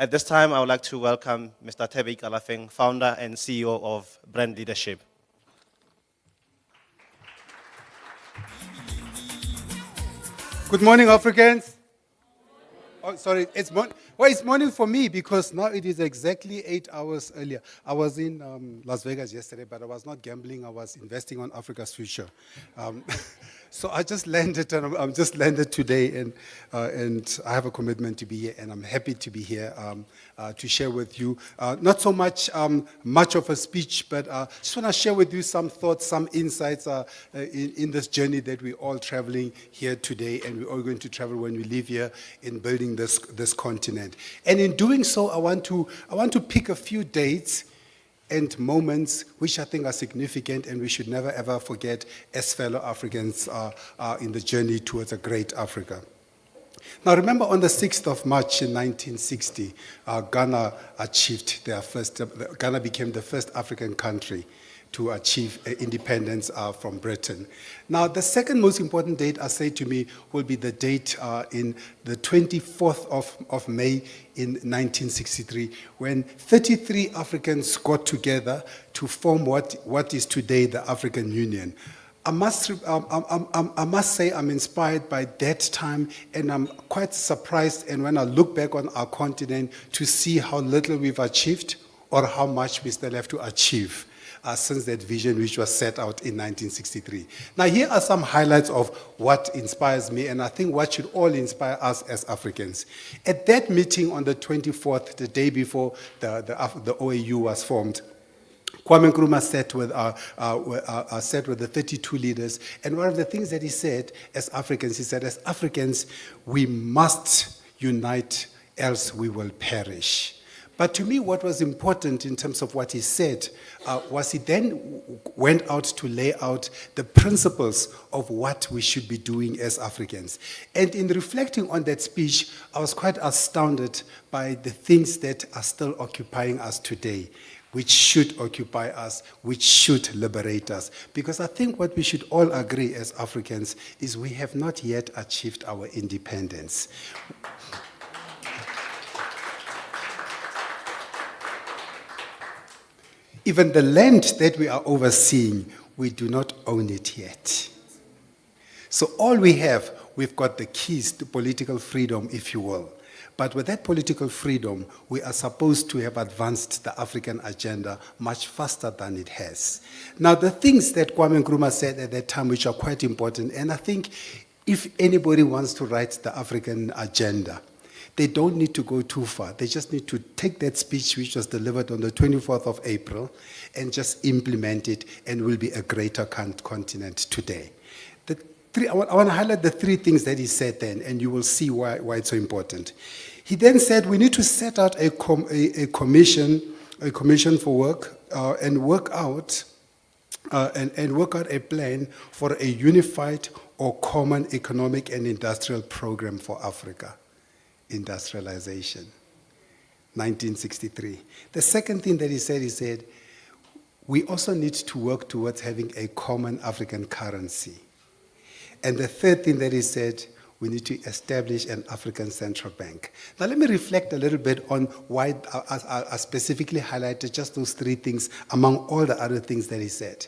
at this time, I would like to welcome Mr. Thebe Ikalafeng, founder and CEO of Brand Leadership. Good morning, Africans. Oh, sorry, it's morning for me because now it is exactly 8 hours earlier. I was in Las Vegas yesterday, but I was not gambling. I was investing on Africa's future. So I just landed, and I'm just landed today, and I have a commitment to be here, and I'm happy to be here to share with you. Not so much of a speech, but just want to share with you some thoughts, some insights in this journey that we're all traveling here today, and we're all going to travel when we leave here in building this continent. And in doing so, I want to pick a few dates and moments which I think are significant and we should never ever forget as fellow Africans in the journey towards a great Africa. Now remember, on the 6th of March in 1960, Ghana became the first African country to achieve independence from Britain. Now, the second most important date, I say to me, will be the date in the 24th of May in 1963, when 33 Africans got together to form what is today the African Union. I must say I'm inspired by that time, and I'm quite surprised, and when I look back on our continent, to see how little we've achieved or how much we still have to achieve since that vision which was set out in 1963. Now, here are some highlights of what inspires me, and I think what should all inspire us as Africans. At that meeting on the 24th, the day before the OAU was formed, Kwame Nkrumah sat with the 32 leaders, and one of the things that he said, as Africans, we must unite, else we will perish. But to me, what was important in terms of what he said was he then went out to lay out the principles of what we should be doing as Africans. And in reflecting on that speech, I was quite astounded by the things that are still occupying us today, which should occupy us, which should liberate us. Because I think what we should all agree as Africans is we have not yet achieved our independence. Even the land that we are overseeing, we do not own it yet. So all we've got the keys to political freedom, if you will. But with that political freedom, we are supposed to have advanced the African agenda much faster than it has. Now, the things that Kwame Nkrumah said at that time, which are quite important, and I think if anybody wants to write the African agenda, they don't need to go too far. They just need to take that speech which was delivered on the 24th of April and just implement it, and will be a greater continent today. I want to highlight the three things that he said then, and you will see why it's so important. He then said we need to set out a commission for work and work out a plan for a unified or common economic and industrial program for Africa. Industrialization, 1963. The second thing that he said, we also need to work towards having a common African currency. And the third thing that he said, we need to establish an African central bank. Now let me reflect a little bit on why I specifically highlighted just those three things among all the other things that he said.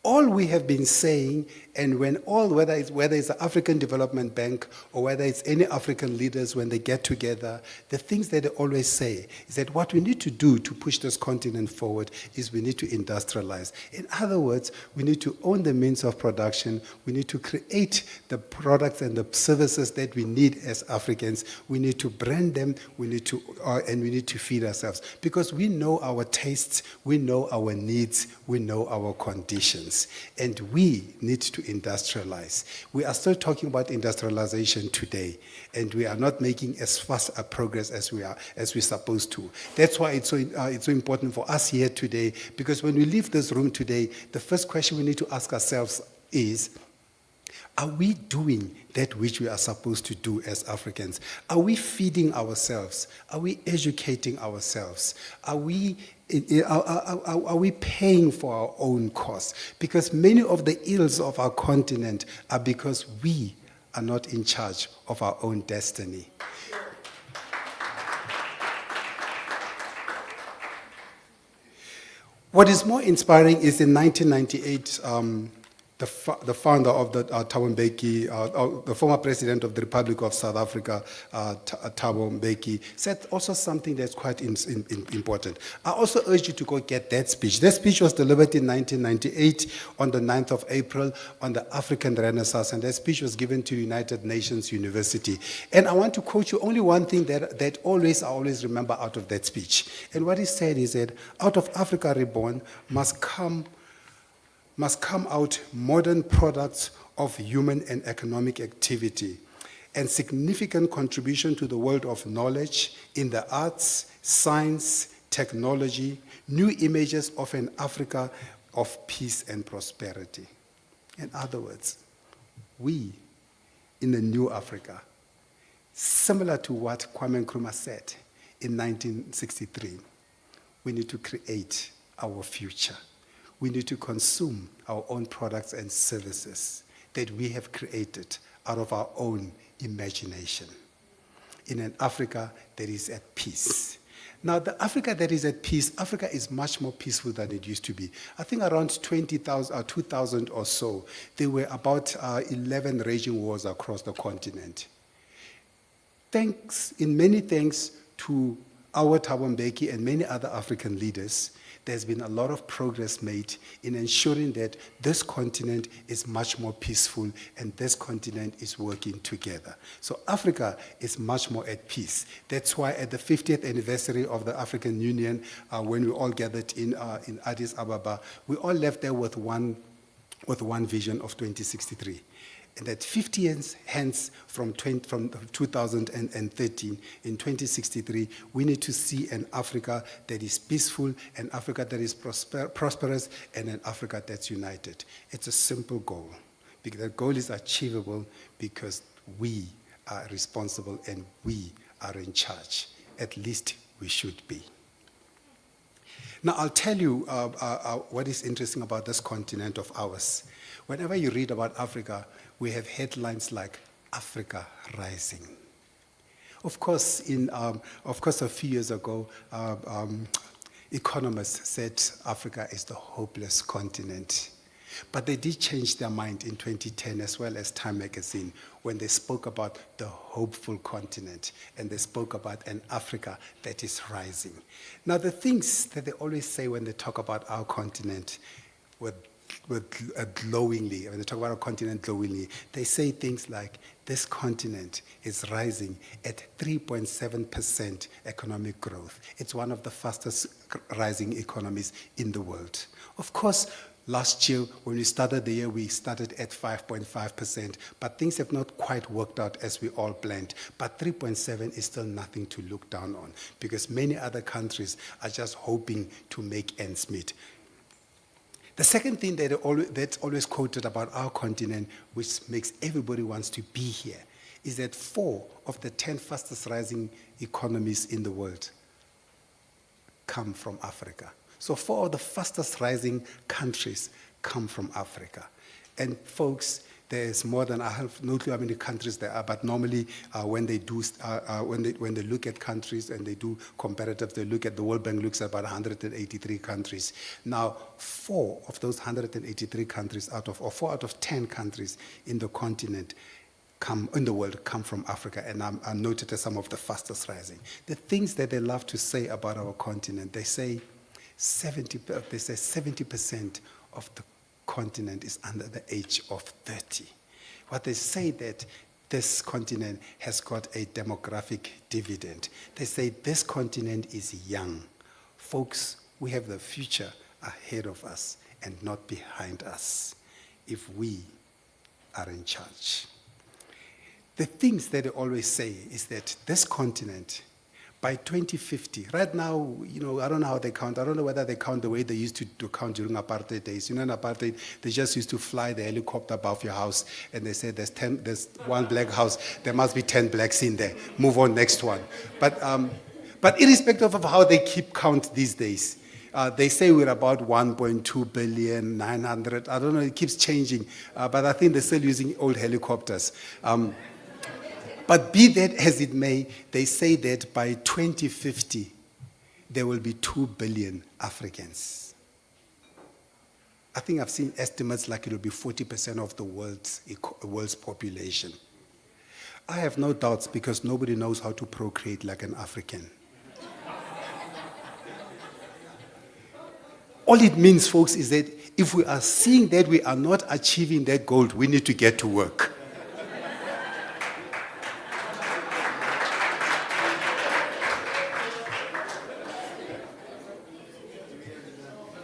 All we have been saying, and whether it's the African Development Bank or whether it's any African leaders when they get together, the things that they always say is that what we need to do to push this continent forward is we need to industrialize. In other words, we need to own the means of production. We need to create the products and the services that we need as Africans. We need to brand them. We need to feed ourselves, because we know our tastes, we know our needs, we know our conditions, and we need to industrialize. We are still talking about industrialization today, and we are not making as fast a progress as we're supposed to. That's why it's so important for us here today, because when we leave this room today, the first question we need to ask ourselves is, are we doing that which we are supposed to do as Africans? Are we feeding ourselves? Are we educating ourselves? Are we paying for our own costs? Because many of the ills of our continent are because we are not in charge of our own destiny. What is more inspiring is in 1998, the founder of the Thabo Mbeki, the former president of the Republic of South Africa, Thabo Mbeki, said also something that's quite important. I also urge you to go get that speech. That speech was delivered in 1998 on the 9th of April on the African Renaissance, and that speech was given to United Nations University. And I want to quote you only one thing that I always remember out of that speech. And what he said is that out of Africa reborn must come out modern products of human and economic activity and significant contribution to the world of knowledge in the arts, science, technology, new images of an Africa of peace and prosperity. In other words, we in the new Africa, similar to what Kwame Nkrumah said in 1963, we need to create our future. We need to consume our own products and services that we have created out of our own imagination in an Africa that is at peace. Now, the Africa that is at peace, Africa is much more peaceful than it used to be. I think around 20,000 or 2,000 or so, there were about 11 raging wars across the continent. In many thanks to our Thabo Mbeki and many other African leaders, there's been a lot of progress made in ensuring that this continent is much more peaceful and this continent is working together. So Africa is much more at peace. That's why at the 50th anniversary of the African Union, when we all gathered in Addis Ababa, we all left there with one vision of 2063. And that 50 years hence from 2013, in 2063, we need to see an Africa that is peaceful, an Africa that is prosperous, and an Africa that's united. It's a simple goal. The goal is achievable because we are responsible and we are in charge. At least we should be. Now, I'll tell you what is interesting about this continent of ours. Whenever you read about Africa, we have headlines like Africa Rising. Of course, a few years ago, economists said Africa is the hopeless continent. But they did change their mind in 2010, as well as Time magazine, when they spoke about the hopeful continent, and they spoke about an Africa that is rising. Now, the things that they always say when they talk about our continent glowingly, when they talk about our continent glowingly, they say things like, this continent is rising at 3.7% economic growth. It's one of the fastest rising economies in the world. Of course, last year, when we started the year, we started at 5.5%, but things have not quite worked out as we all planned. But 3.7 is still nothing to look down on, because many other countries are just hoping to make ends meet. The second thing that's always quoted about our continent, which makes everybody wants to be here, is that 4 of the 10 fastest rising economies in the world come from Africa. So 4 of the fastest rising countries come from Africa. And folks, there's more than, I have no clue how many countries there are, but normally when they look at countries and they do comparatives, they look at, the World Bank looks at about 183 countries. Now, 4 of those 183 countries or 4 out of 10 countries in the continent in the world come from Africa, and are noted as some of the fastest rising. The things that they love to say about our continent, they say 70% of the continent is under the age of 30. What they say that this continent has got a demographic dividend. They say this continent is young. Folks, we have the future ahead of us and not behind us if we are in charge. The things that they always say is that this continent, by 2050, right now, I don't know how they count. I don't know whether they count the way they used to count during apartheid days. In apartheid, they just used to fly the helicopter above your house, and they said there's one black house, there must be 10 blacks in there. Move on, next one. But irrespective of how they keep count these days, they say we're about 1.2 billion, 900. I don't know, it keeps changing. But I think they're still using old helicopters. But be that as it may, they say that by 2050, there will be 2 billion Africans. I think I've seen estimates like it'll be 40% of the world's population. I have no doubts because nobody knows how to procreate like an African. All it means, folks, is that if we are seeing that we are not achieving that goal, we need to get to work.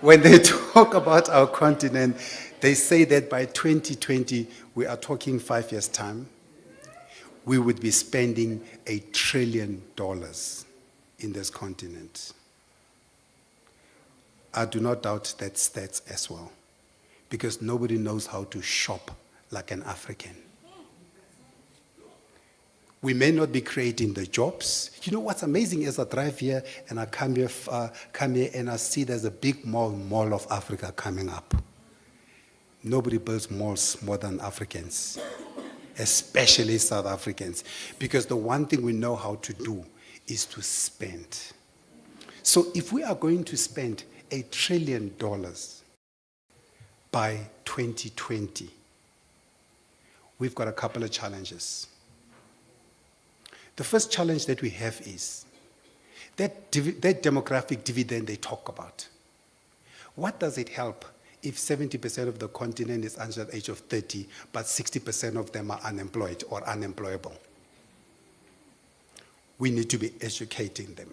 When they talk about our continent, they say that by 2020, we are talking 5 years' time, we would be spending $1 trillion in this continent. I do not doubt that stats as well, because nobody knows how to shop like an African. We may not be creating the jobs. You know what's amazing is I drive here and I come here and I see there's a big mall of Africa coming up. Nobody builds malls more than Africans, especially South Africans, because the one thing we know how to do is to spend. So if we are going to spend $1 trillion by 2020, we've got a couple of challenges. The first challenge that we have is that demographic dividend they talk about. What does it help if 70% of the continent is under the age of 30, but 60% of them are unemployed or unemployable? We need to be educating them.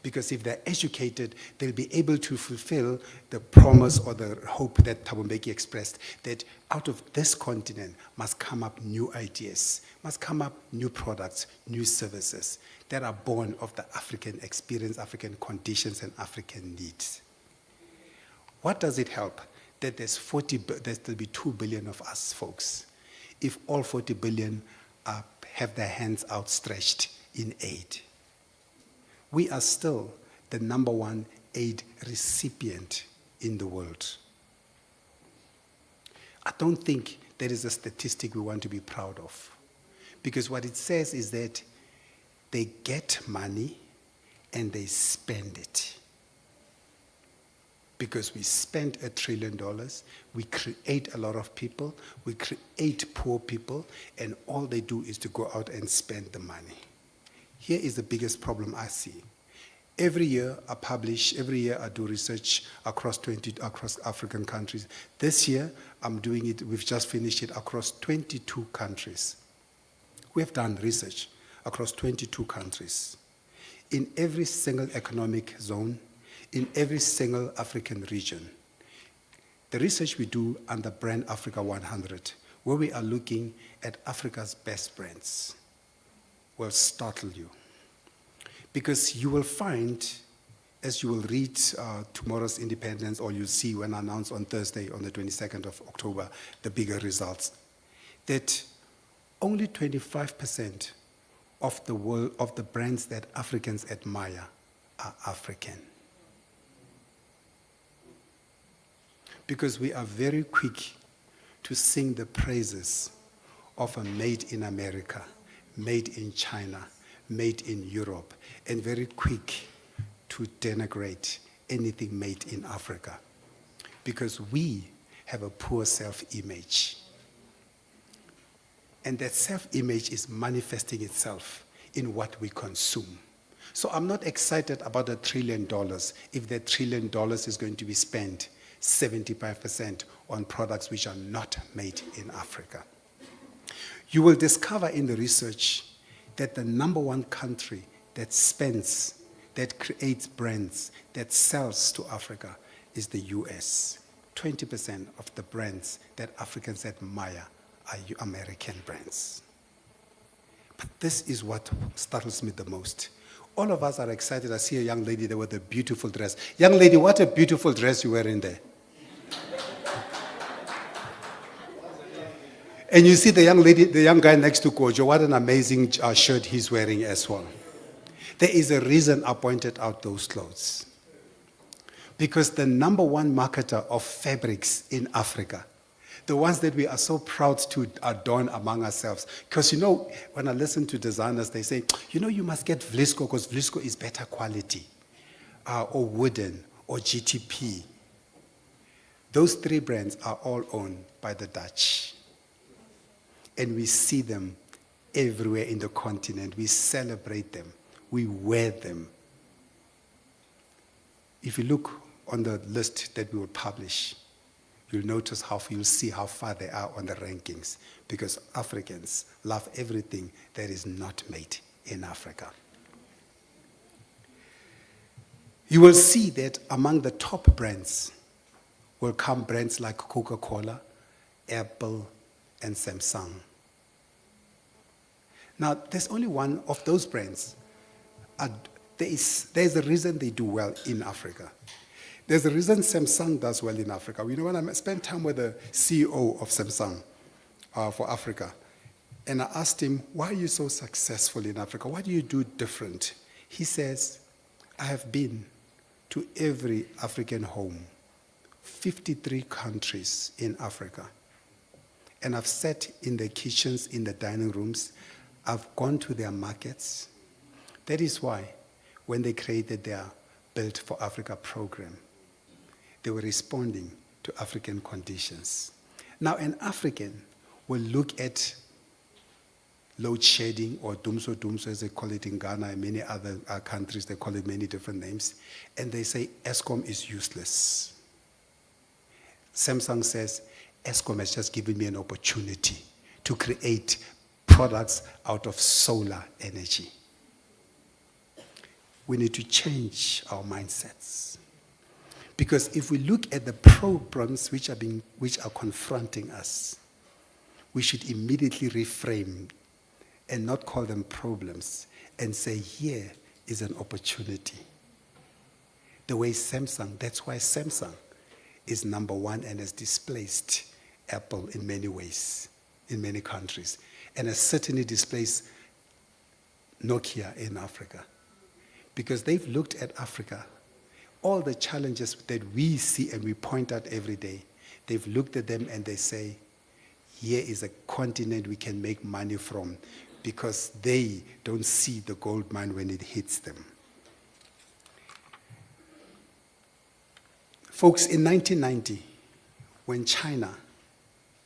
Because if they're educated, they'll be able to fulfill the promise or the hope that Thabo Mbeki expressed, that out of this continent must come up new ideas, must come up new products, new services that are born of the African experience, African conditions, and African needs. What does it help? That there'll be 2 billion of us folks. If all 40 billion have their hands outstretched in aid. We are still the #1 aid recipient in the world. I don't think that is a statistic we want to be proud of, because what it says is that they get money and they spend it. Because we spend $1 trillion, we create a lot of people, we create poor people, and all they do is to go out and spend the money. Here is the biggest problem I see. Every year I do research across African countries. This year, I'm doing it, we've just finished it across 22 countries. We've done research across 22 countries. In every single economic zone, in every single African region. The research we do under Brand Africa 100, where we are looking at Africa's best brands, will startle you. Because you will find, as you will read tomorrow's Independence, or you'll see when I announce on Thursday, on the 22nd of October, the bigger results, that only 25% of the brands that Africans admire are African. Because we are very quick to sing the praises of a made in America, made in China, made in Europe, and very quick to denigrate anything made in Africa. Because we have a poor self-image. And that self-image is manifesting itself in what we consume. So I'm not excited about $1 trillion if that $1 trillion is going to be spent 75% on products which are not made in Africa. You will discover in the research that the #1 country that spends, that creates brands, that sells to Africa is the US. 20% of the brands that Africans admire are American brands. But this is what startles me the most. All of us are excited. I see a young lady there with a beautiful dress. Young lady, what a beautiful dress you're wearing there. And you see the young lady, the young guy next to Kojo, what an amazing shirt he's wearing as well. There is a reason I pointed out those clothes. Because the #1 marketer of fabrics in Africa, the ones that we are so proud to adorn among ourselves. Because, you know, when I listen to designers, they say, you know, you must get Vlisco because Vlisco is better quality, or wooden, or GTP. Those 3 brands are all owned by the Dutch. And we see them everywhere in the continent. We celebrate them. We wear them. If you look on the list that we will publish, you'll see how far they are on the rankings, because Africans love everything that is not made in Africa. You will see that among the top brands will come brands like Coca-Cola, Apple, and Samsung. Now, there's only one of those brands. There's a reason they do well in Africa. There's a reason Samsung does well in Africa. You know, when I spent time with the CEO of Samsung for Africa, and I asked him, why are you so successful in Africa? What do you do different? He says, I have been to every African home, 53 countries in Africa. And I've sat in the kitchens, in the dining rooms. I've gone to their markets. That is why when they created their Built for Africa program, they were responding to African conditions. Now, an African will look at load shedding, or dumso, as they call it in Ghana and many other countries, they call it many different names, and they say Eskom is useless. Samsung says, Eskom has just given me an opportunity to create products out of solar energy. We need to change our mindsets. Because if we look at the problems which are confronting us, we should immediately reframe and not call them problems, and say, here is an opportunity. The way Samsung, that's why Samsung is number 1 and has displaced Apple in many ways, in many countries, and has certainly displaced Nokia in Africa. Because they've looked at Africa, all the challenges that we see and we point out every day, they've looked at them and they say, here is a continent we can make money from, because they don't see the gold mine when it hits them. Folks, in 1990, when China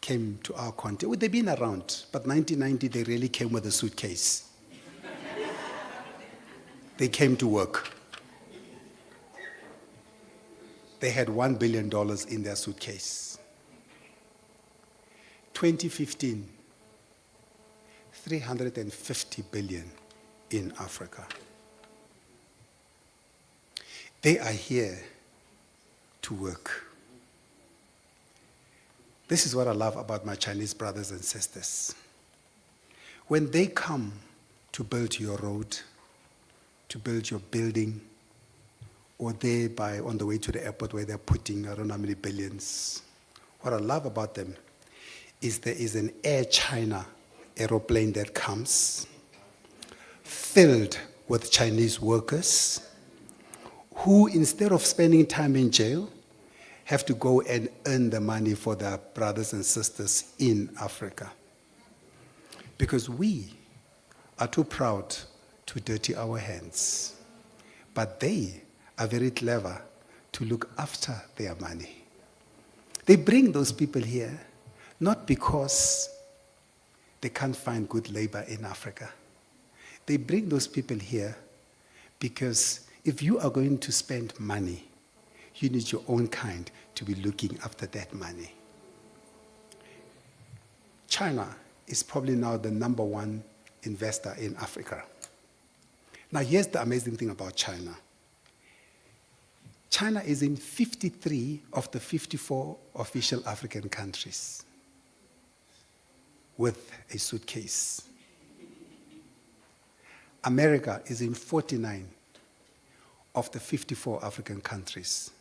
came to our continent, well, they've been around, but 1990 they really came with a suitcase. They came to work. They had $1 billion in their suitcase. 2015, 350 billion in Africa. They are here to work. This is what I love about my Chinese brothers and sisters. When they come to build your road, to build your building, or thereby on the way to the airport where they're putting I don't know how many billions, what I love about them is there is an Air China aeroplane that comes filled with Chinese workers who, instead of spending time in jail, have to go and earn the money for their brothers and sisters in Africa. Because we are too proud to dirty our hands. But they are very clever to look after their money. They bring those people here not because they can't find good labor in Africa. They bring those people here because if you are going to spend money, you need your own kind to be looking after that money. China is probably now the number 1 investor in Africa. Now, here's the amazing thing about China. China is in 53 of the 54 official African countries with a suitcase. America is in 49 of the 54 African countries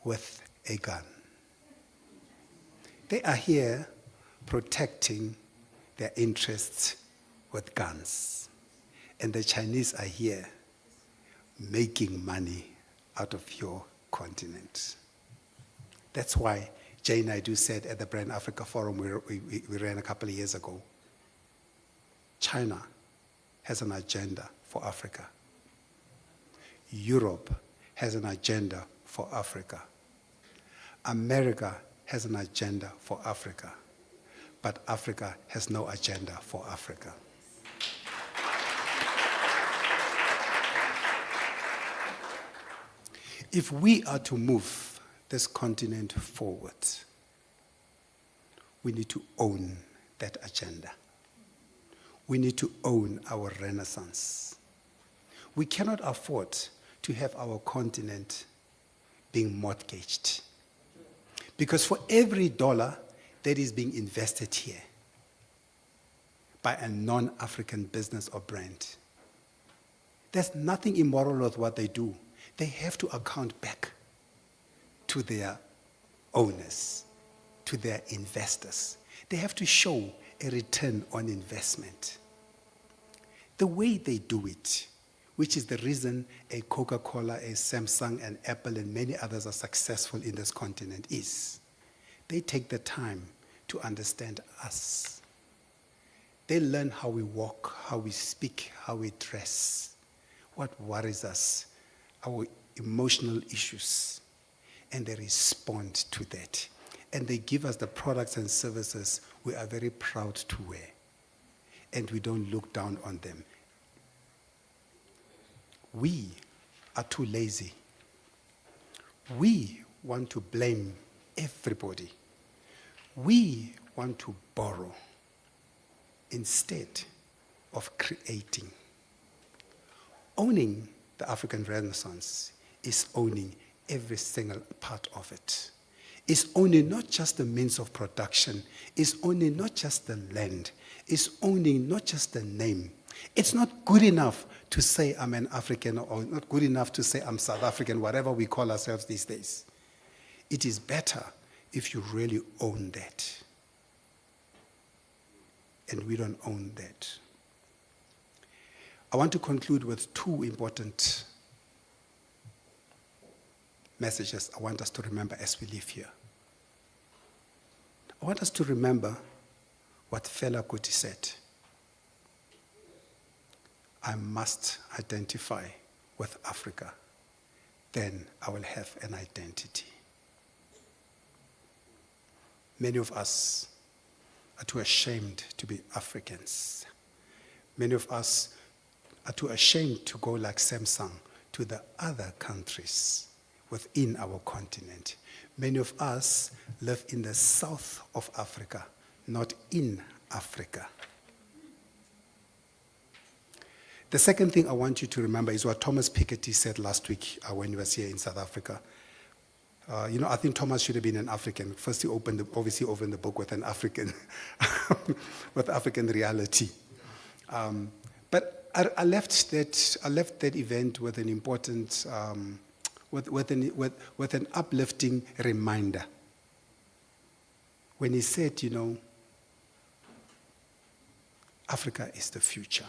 with a gun. They are here protecting their interests with guns. And the Chinese are here making money out of your continent. That's why Jay Naidu said at the Brand Africa Forum we ran a couple of years ago, China has an agenda for Africa. Europe has an agenda for Africa. America has an agenda for Africa, but Africa has no agenda for Africa. If we are to move this continent forward, we need to own that agenda. We need to own our renaissance. We cannot afford to have our continent being mortgaged. Because for every dollar that is being invested here by a non-African business or brand, there's nothing immoral with what they do. They have to account back to their owners, to their investors. They have to show a return on investment. The way they do it, which is the reason a Coca-Cola, a Samsung, an Apple, and many others are successful in this continent, is they take the time to understand us. They learn how we walk, how we speak, how we dress, what worries us, our emotional issues, and they respond to that. And they give us the products and services we are very proud to wear, and we don't look down on them. We are too lazy. We want to blame everybody. We want to borrow instead of creating. Owning the African Renaissance is owning every single part of it. It's owning not just the means of production. It's owning not just the land. It's owning not just the name. It's not good enough to say I'm an African, or not good enough to say I'm South African, whatever we call ourselves these days. It is better if you really own that. And we don't own that. I want to conclude with two important messages I want us to remember as we leave here. I want us to remember what Fela Kuti said. I must identify with Africa, then I will have an identity. Many of us are too ashamed to be Africans. Many of us are too ashamed to go like Samsung to the other countries within our continent. Many of us live in the south of Africa, not in Africa. The second thing I want you to remember is what Thomas Piketty said last week when he was here in South Africa. I think Thomas should have been an African. First, he obviously opened the book with an African, with African reality. But I left that event with an important, with an uplifting reminder. When he said, Africa is the future.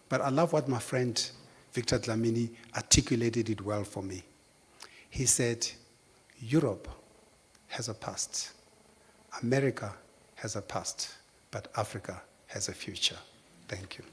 But I love what my friend Victor Dlamini articulated it well for me. He said, Europe has a past, America has a past, but Africa has a future. Thank you.